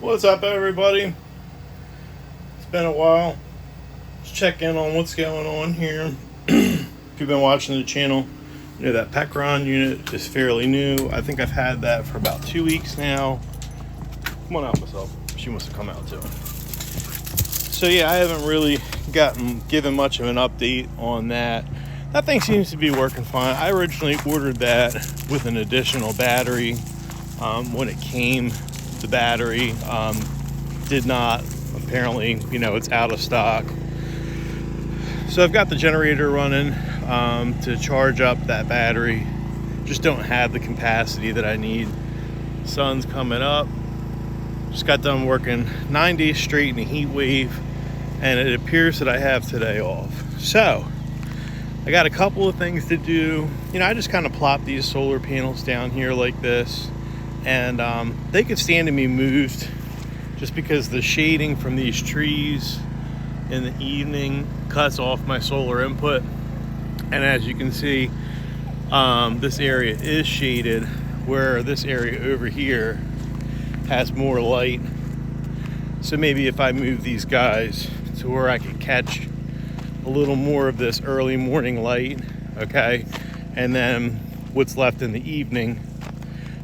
What's up, everybody? It's been a while. Let's check in on what's going on here. If you've been watching the channel, you know that Pecron unit is fairly new. I think I've had that for about 2 weeks now. Come on out, myself. She wants to come out too. So yeah, I haven't really given much of an update on that. That thing seems to be working fine. I originally ordered that with an additional battery. When it came, the battery did not. Apparently, it's out of stock. So I've got the generator running to charge up that battery. Just don't have the capacity that I need. Sun's coming up. Just got done working 9 days straight in a heat wave, and it appears that I have today off. So I got a couple of things to do. I just kind of plop these solar panels down here like this, and they could stand to be moved just because the shading from these trees in the evening cuts off my solar input. And as you can see, this area is shaded, where this area over here has more light. So maybe if I move these guys to where I can catch a little more of this early morning light, okay, and then what's left in the evening,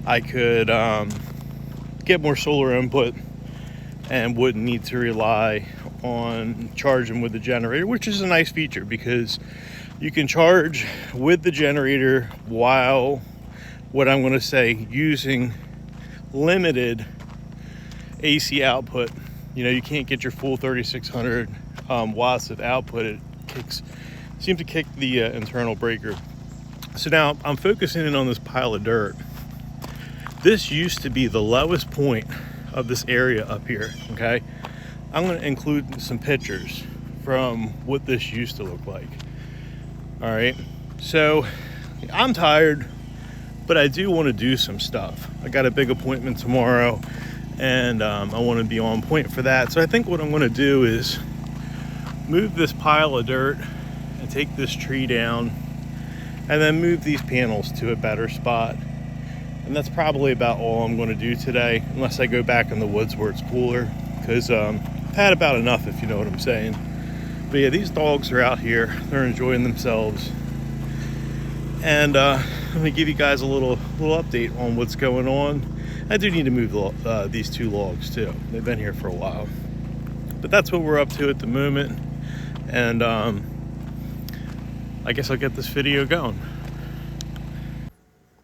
I could get more solar input and wouldn't need to rely on charging with the generator, which is a nice feature because you can charge with the generator while, what I'm going to say, using limited AC output. You can't get your full 3600 watts of output. It seems to kick the internal breaker. So now I'm focusing in on this pile of dirt. This used to be the lowest point of this area up here, okay? I'm going to include some pictures from what this used to look like. All right, so I'm tired, but I do want to do some stuff. I got a big appointment tomorrow, and I want to be on point for that. So I think what I'm going to do is move this pile of dirt and take this tree down, and then move these panels to a better spot. And that's probably about all I'm going to do today, unless I go back in the woods where it's cooler, because I've had about enough, if you know what I'm saying. But yeah, these dogs are out here. They're enjoying themselves. And let me give you guys a little update on what's going on. I do need to move these two logs too. They've been here for a while. But that's what we're up to at the moment. And I guess I'll get this video going.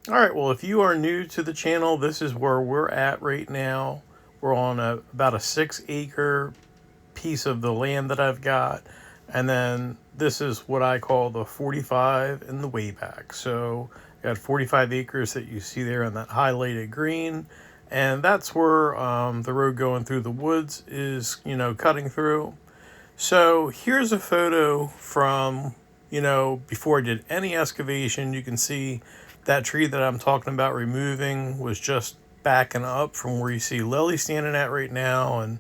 All right, well, if you are new to the channel, this is where we're at right now. We're on about a 6-acre piece of the land that I've got. And then this is what I call the 45 in the way back. So I got 45 acres that you see there in that highlighted green. And that's where the road going through the woods is, cutting through. So here's a photo from, before I did any excavation. You can see that tree that I'm talking about removing was just backing up from where you see Lily standing at right now. And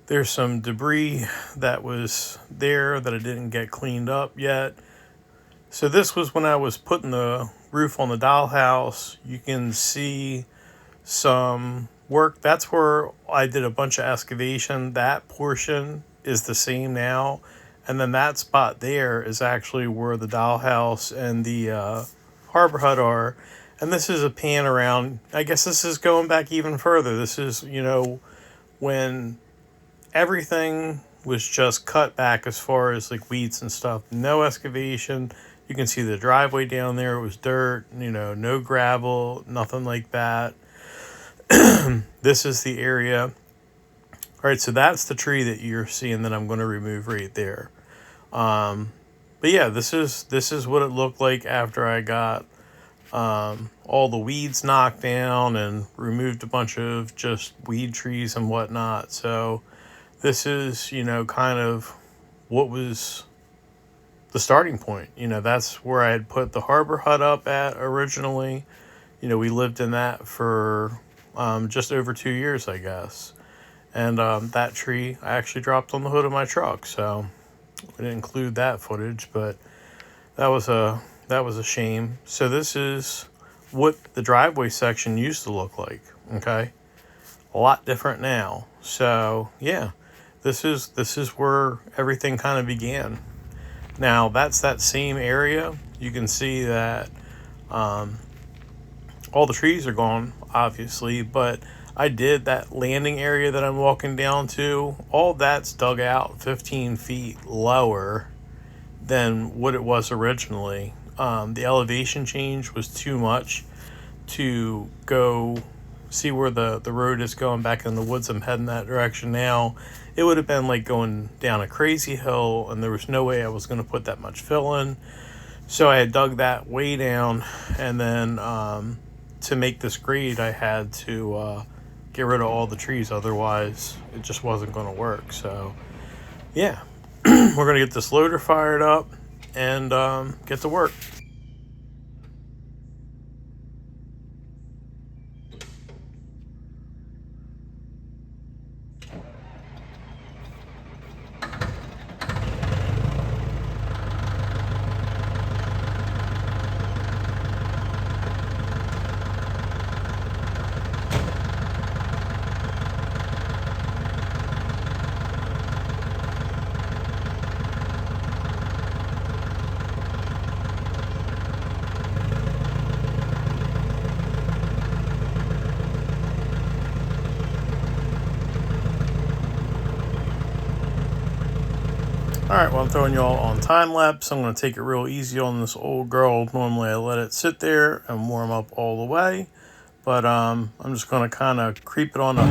there's some debris that was there that I didn't get cleaned up yet. So this was when I was putting the roof on the dollhouse. You can see some work. That's where I did a bunch of excavation. That portion is the same now. And then that spot there is actually where the dollhouse and the harbor hut are. And this is a pan around. I guess this is going back even further. This is, when everything was just cut back as far as like weeds and stuff. No excavation. You can see the driveway down there. It was dirt, no gravel, nothing like that. This is the area. All right, so that's the tree that you're seeing that I'm going to remove right there. But yeah, this is what it looked like after I got all the weeds knocked down and removed a bunch of just weed trees and whatnot. So this is, kind of what was the starting point. That's where I had put the harbor hut up at originally. We lived in that for just over 2 years, I guess. And that tree I actually dropped on the hood of my truck. So I didn't include that footage, but that was a shame. So this is what the driveway section used to look like, okay? a lot different now. So yeah, this is where everything kind of began. Now that's that same area. You can see that all the trees are gone, obviously, but I did that landing area that I'm walking down to. All that's dug out 15 feet lower than what it was originally. The elevation change was too much to go see where the road is going back in the woods. I'm heading that direction now. It would have been like going down a crazy hill, and there was no way I was going to put that much fill in. So I had dug that way down, and then to make this grade, I had to get rid of all the trees. Otherwise, it just wasn't going to work. So yeah, we're going to get this loader fired up and get to work. Alright, well, I'm throwing you all on time lapse. I'm going to take it real easy on this old girl. Normally I let it sit there and warm up all the way, but I'm just going to kind of creep it on up.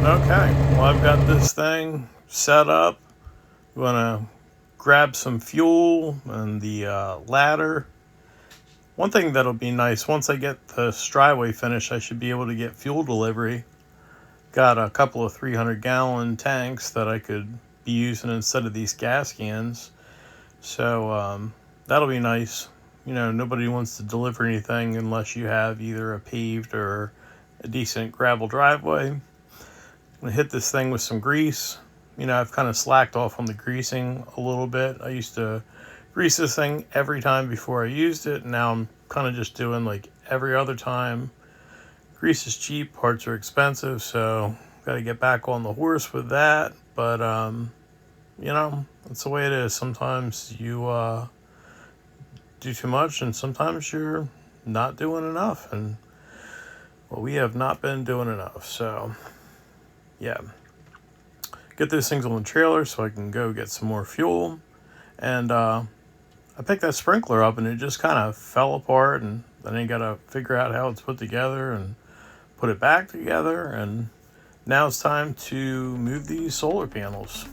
Okay, well, I've got this thing set up. I'm going to grab some fuel and the ladder. One thing that'll be nice, once I get the driveway finished, I should be able to get fuel delivery. Got a couple of 300-gallon tanks that I could be using instead of these gas cans. So that'll be nice. You know, nobody wants to deliver anything unless you have either a paved or a decent gravel driveway. I'm going to hit this thing with some grease. You know, I've kind of slacked off on the greasing a little bit. I used to grease this thing every time before I used it. Now I'm kind of just doing like every other time. Grease is cheap, parts are expensive, so got to get back on the horse with that. But, you know, that's the way it is. Sometimes you do too much, and sometimes you're not doing enough. And, well, we have not been doing enough, so yeah. Get those things on the trailer so I can go get some more fuel. And I picked that sprinkler up and it just kind of fell apart, and then I got to figure out how it's put together and put it back together. And now it's time to move these solar panels.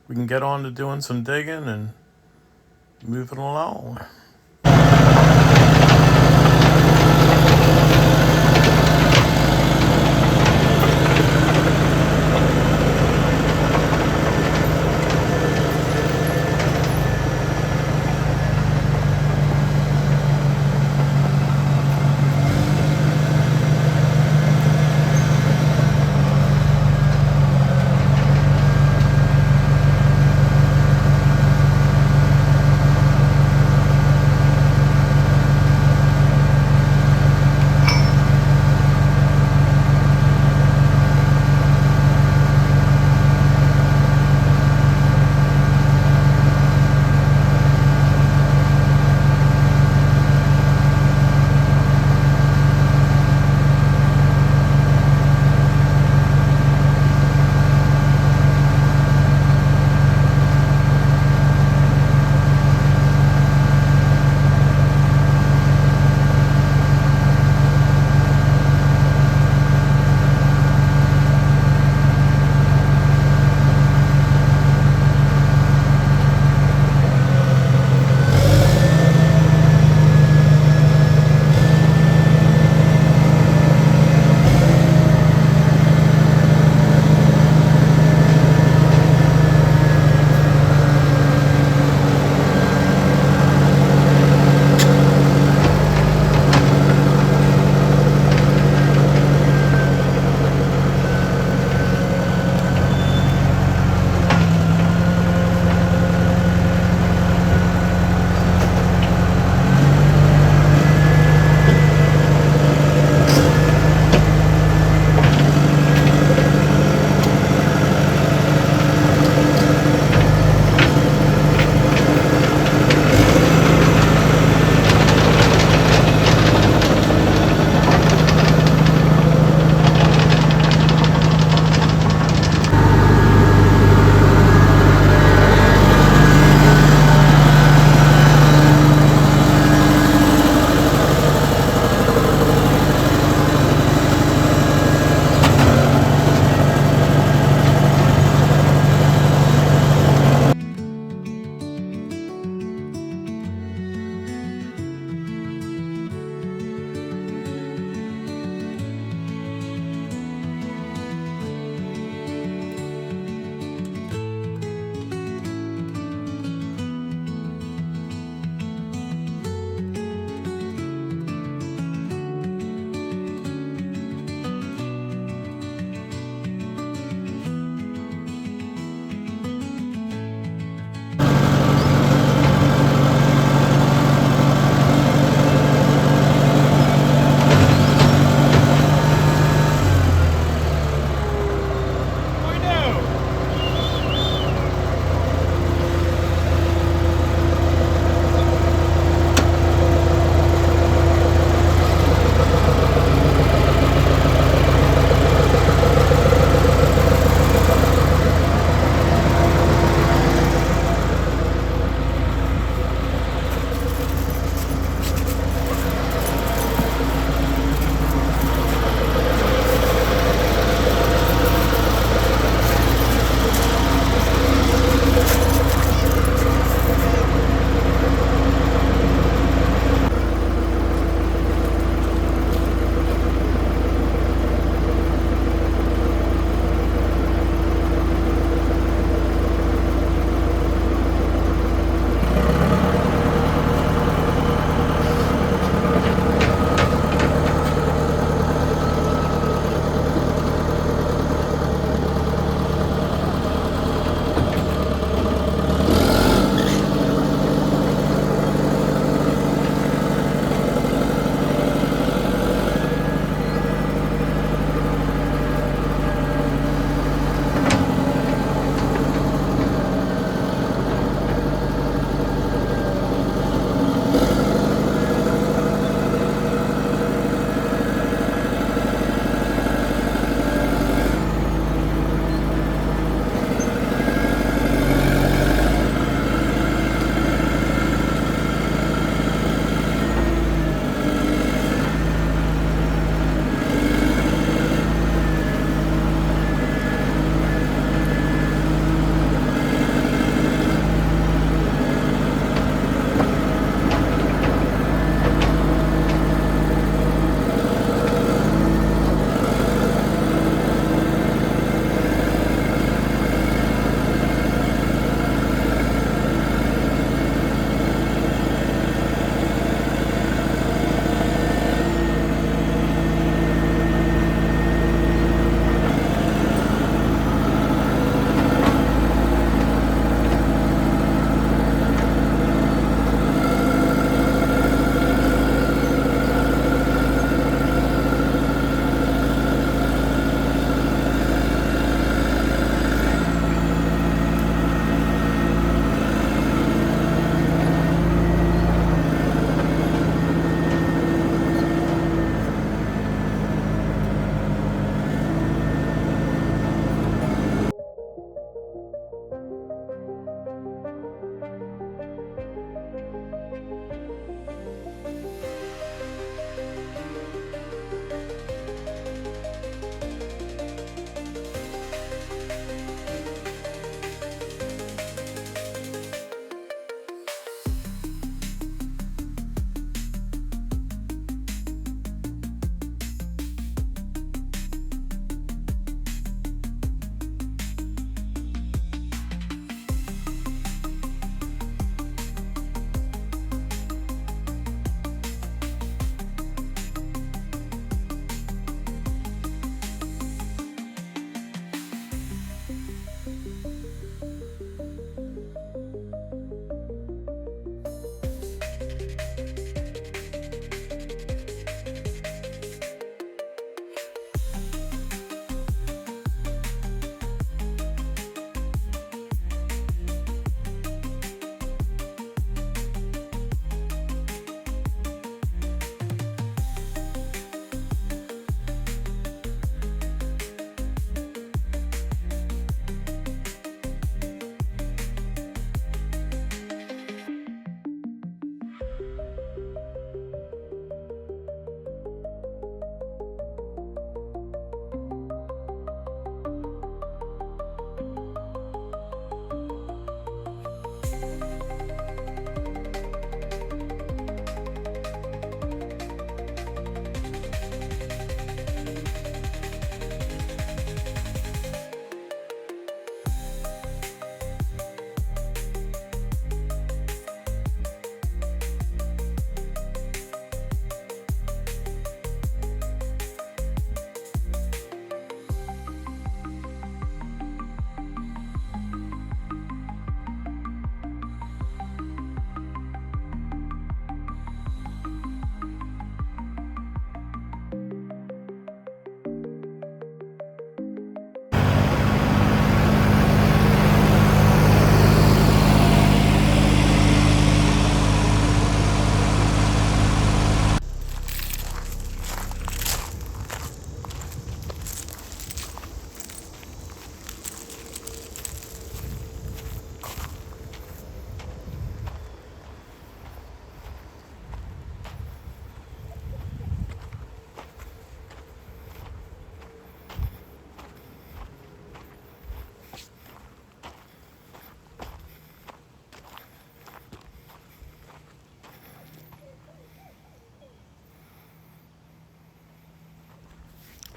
we can get on to doing some digging and moving along.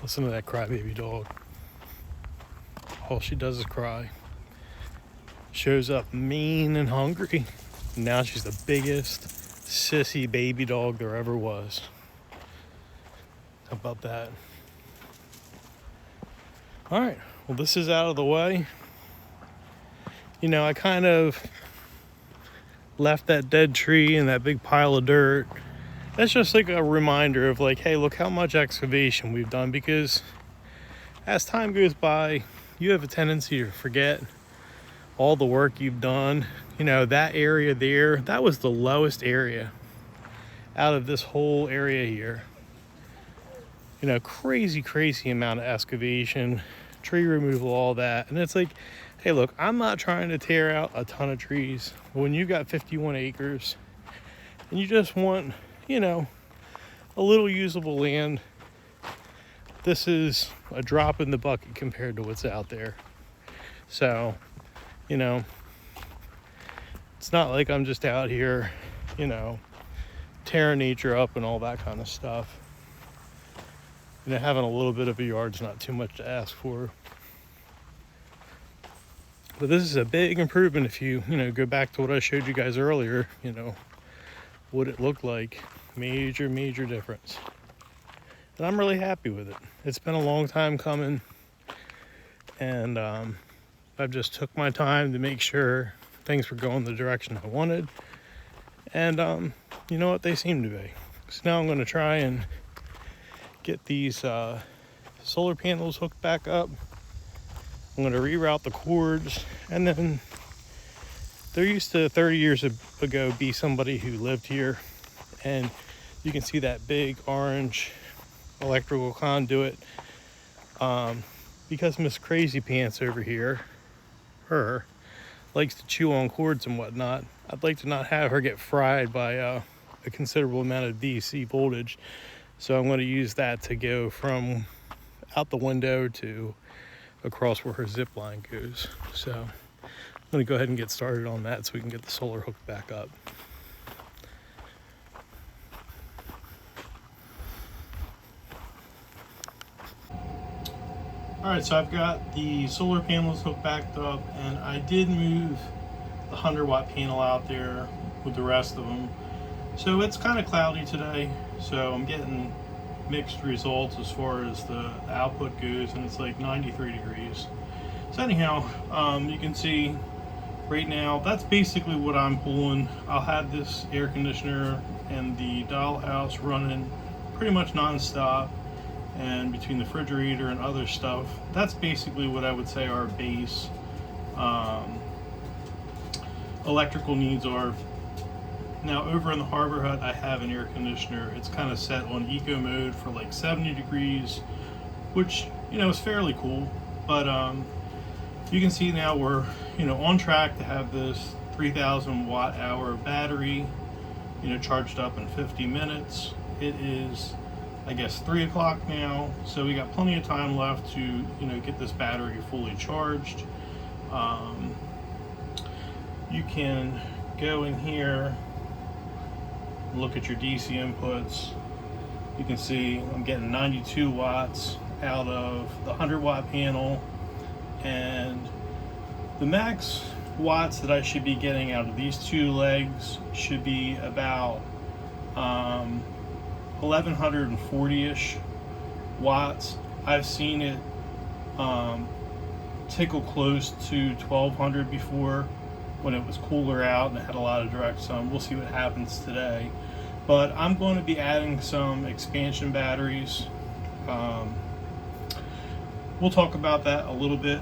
Listen to that crybaby dog. All she does is cry. Shows up mean and hungry. Now she's the biggest sissy baby dog there ever was. How about that? All right, well, this is out of the way. You know, I kind of left that dead tree and that big pile of dirt. That's just like a reminder of like, hey, look how much excavation we've done, because as time goes by, you have a tendency to forget all the work you've done. You know, that area there, that was the lowest area out of this whole area here. You know, crazy amount of excavation, tree removal, all that. And it's like, hey, look, I'm not trying to tear out a ton of trees. When you've got 51 acres and you just want, you know, a little usable land, this is a drop in the bucket compared to what's out there. So, you know, it's not like I'm just out here, you know, tearing nature up and all that kind of stuff. You know, having a little bit of a yard's not too much to ask for. But this is a big improvement if you know, go back to what I showed you guys earlier, you know, what it looked like. Major difference. And I'm really happy with it. It's been a long time coming. And I've just took my time to make sure things were going the direction I wanted. And you know what? They seem to be. So now I'm going to try and get these solar panels hooked back up. I'm going to reroute the cords, and then there used to 30 years ago be somebody who lived here, and you can see that big orange electrical conduit. Because Miss Crazy Pants over here, her, likes to chew on cords and whatnot, I'd like to not have her get fried by a considerable amount of DC voltage. So I'm going to use that to go from out the window to across where her zip line goes. So I'm going to go ahead and get started on that so we can get the solar hooked back up. Alright, so I've got the solar panels hooked back up, and I did move the 100-watt panel out there with the rest of them. So it's kind of cloudy today, so I'm getting mixed results as far as the output goes, and it's like 93 degrees. So anyhow, you can see right now that's basically what I'm pulling. I'll have this air conditioner and the dollhouse running pretty much non-stop, and between the refrigerator and other stuff, that's basically what I would say our base electrical needs are. Now over in the Harbor Hut, I have an air conditioner. It's kind of set on eco mode for like 70 degrees, which, you know, is fairly cool. But you can see now we're, you know, on track to have this 3,000 watt hour battery, you know, charged up in 50 minutes. It is, I guess, 3 o'clock now, so we got plenty of time left to, you know, get this battery fully charged. you can go in here, look at your DC inputs. You can see I'm getting 92 watts out of the 100 watt panel, and the max watts that I should be getting out of these two legs should be about 1140-ish watts. I've seen it tickle close to 1200 before when it was cooler out and it had a lot of direct sun. We'll see what happens today. But I'm going to be adding some expansion batteries. We'll talk about that a little bit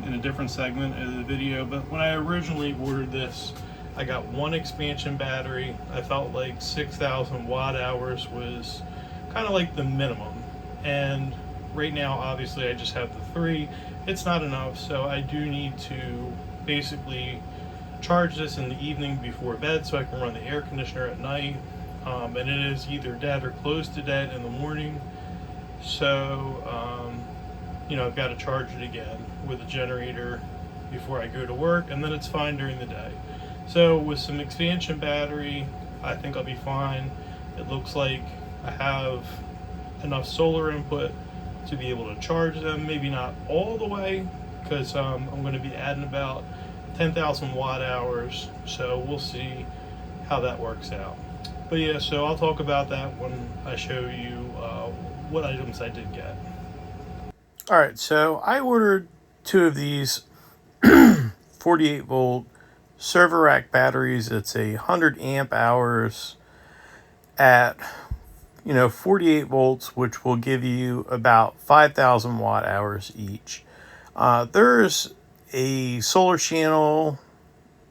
in a different segment of the video, but when I originally ordered this, I got one expansion battery. I felt like 6,000 watt hours was kind of like the minimum, and right now obviously I just have the 3. It's not enough, so I do need to basically charge this in the evening before bed so I can run the air conditioner at night, and it is either dead or close to dead in the morning, so I've got to charge it again with a generator before I go to work, and then it's fine during the day. So with some expansion battery, I think I'll be fine. It looks like I have enough solar input to be able to charge them, maybe not all the way, because I'm going to be adding about 10,000 watt hours, so we'll see how that works out. But yeah, so I'll talk about that when I show you what items I did get. Alright, so I ordered 2 of these 48 volt server rack batteries. It's 100 amp hours at 48 volts, which will give you about 5,000 watt hours each. There's a solar channel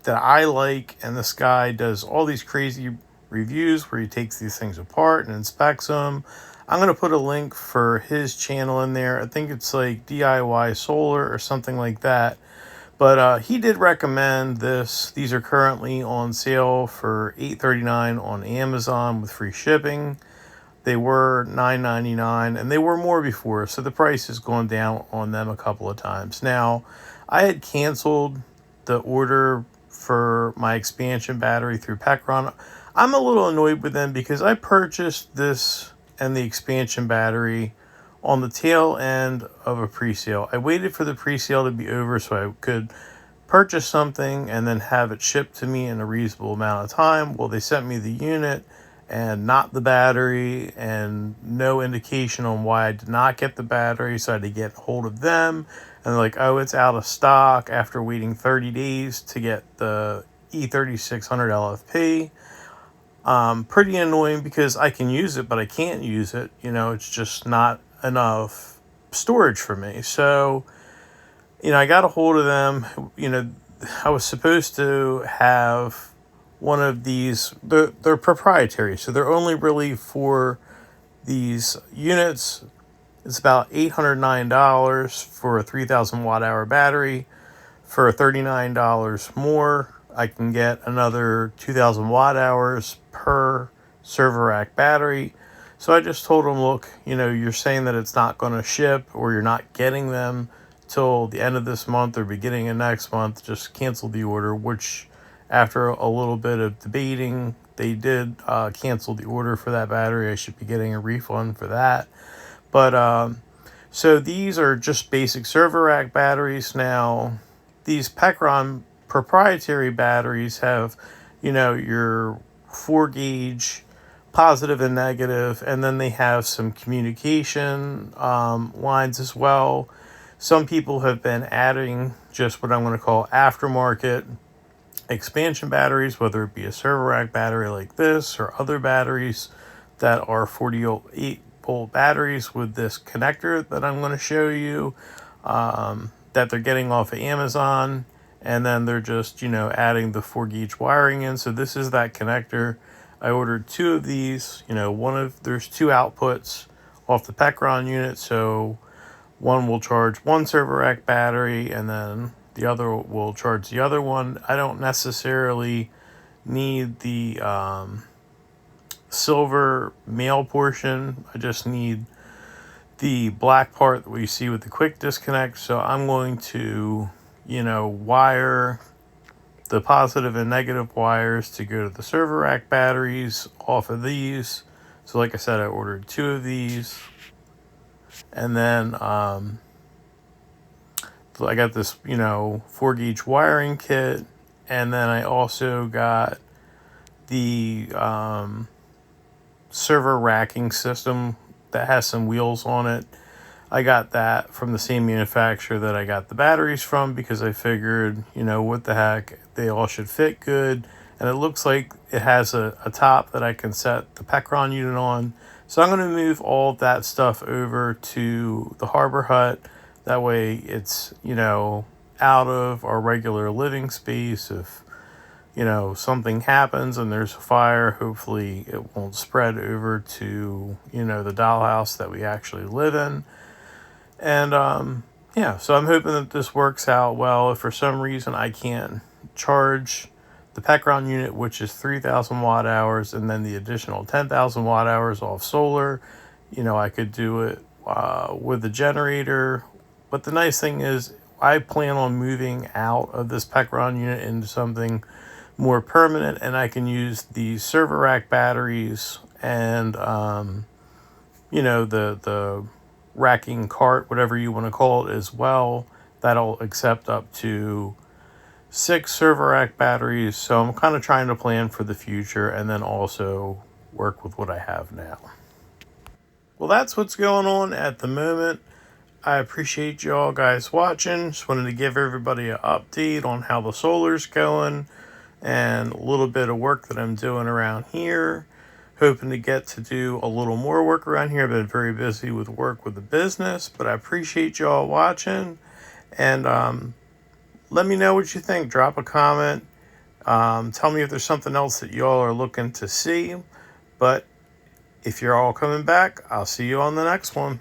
that I like, and this guy does all these crazy reviews where he takes these things apart and inspects them. I'm going to put a link for his channel in there. I think it's like DIY Solar or something like that. But he did recommend this. These are currently on sale for $8.39 on Amazon with free shipping. They were $9.99, and they were more before, so the price has gone down on them a couple of times. Now, I had canceled the order for my expansion battery through Pecron. I'm a little annoyed with them because I purchased this and the expansion battery on the tail end of a pre-sale. I waited for the pre-sale to be over so I could purchase something and then have it shipped to me in a reasonable amount of time. Well, they sent me the unit and not the battery, and no indication on why I did not get the battery, so I had to get a hold of them, and they're like, oh, it's out of stock after waiting 30 days to get the E3600 LFP. Pretty annoying because I can use it, but I can't use it. It's just not enough storage for me. So, I got a hold of them. I was supposed to have one of these. They're proprietary, so they're only really for these units. It's about $809 for a 3,000 watt hour battery. For $39 more, I can get another 2,000 watt hours per server rack battery. So I just told them, look, you're saying that it's not going to ship, or you're not getting them till the end of this month or beginning of next month. Just cancel the order, which after a little bit of debating, they did cancel the order for that battery. I should be getting a refund for that. But so these are just basic server rack batteries. Now, these Pecron proprietary batteries have, your 4-gauge positive and negative, and then they have some communication lines as well. Some people have been adding just what I'm going to call aftermarket expansion batteries, whether it be a server rack battery like this or other batteries that are 48 volt batteries with this connector that I'm going to show you, that they're getting off of Amazon, and then they're just adding the 4-gauge wiring in. So this is that connector. I ordered 2 of these. There's 2 outputs off the Pecron unit, so one will charge one server rack battery, and then the other will charge the other one. I don't necessarily need the silver male portion. I just need the black part that we see with the quick disconnect. So I'm going to, wire the positive and negative wires to go to the server rack batteries off of these. So like I said, I ordered 2 of these. And then I got this, 4-gauge wiring kit. And then I also got the server racking system that has some wheels on it. I got that from the same manufacturer that I got the batteries from, because I figured, what the heck, they all should fit good. And it looks like it has a top that I can set the Pecron unit on. So I'm going to move all of that stuff over to the Harbor Hut. That way it's, out of our regular living space. If, something happens and there's a fire, hopefully it won't spread over to, the dollhouse that we actually live in. And, so I'm hoping that this works out well. If for some reason I can't charge the Pecron unit, which is 3,000 watt hours, and then the additional 10,000 watt hours off solar, I could do it with the generator. But the nice thing is, I plan on moving out of this Pecron unit into something more permanent, and I can use the server rack batteries and, the racking cart, whatever you want to call it, as well. That'll accept up to 6 server rack batteries. So I'm kind of trying to plan for the future and then also work with what I have now. Well, that's what's going on at the moment. I appreciate you all guys watching. Just wanted to give everybody an update on how the solar's going and a little bit of work that I'm doing around here. Hoping to get to do a little more work around here. I've been very busy with work with the business, but I appreciate y'all watching. And let me know what you think. Drop a comment. Tell me if there's something else that y'all are looking to see. But if you're all coming back, I'll see you on the next one.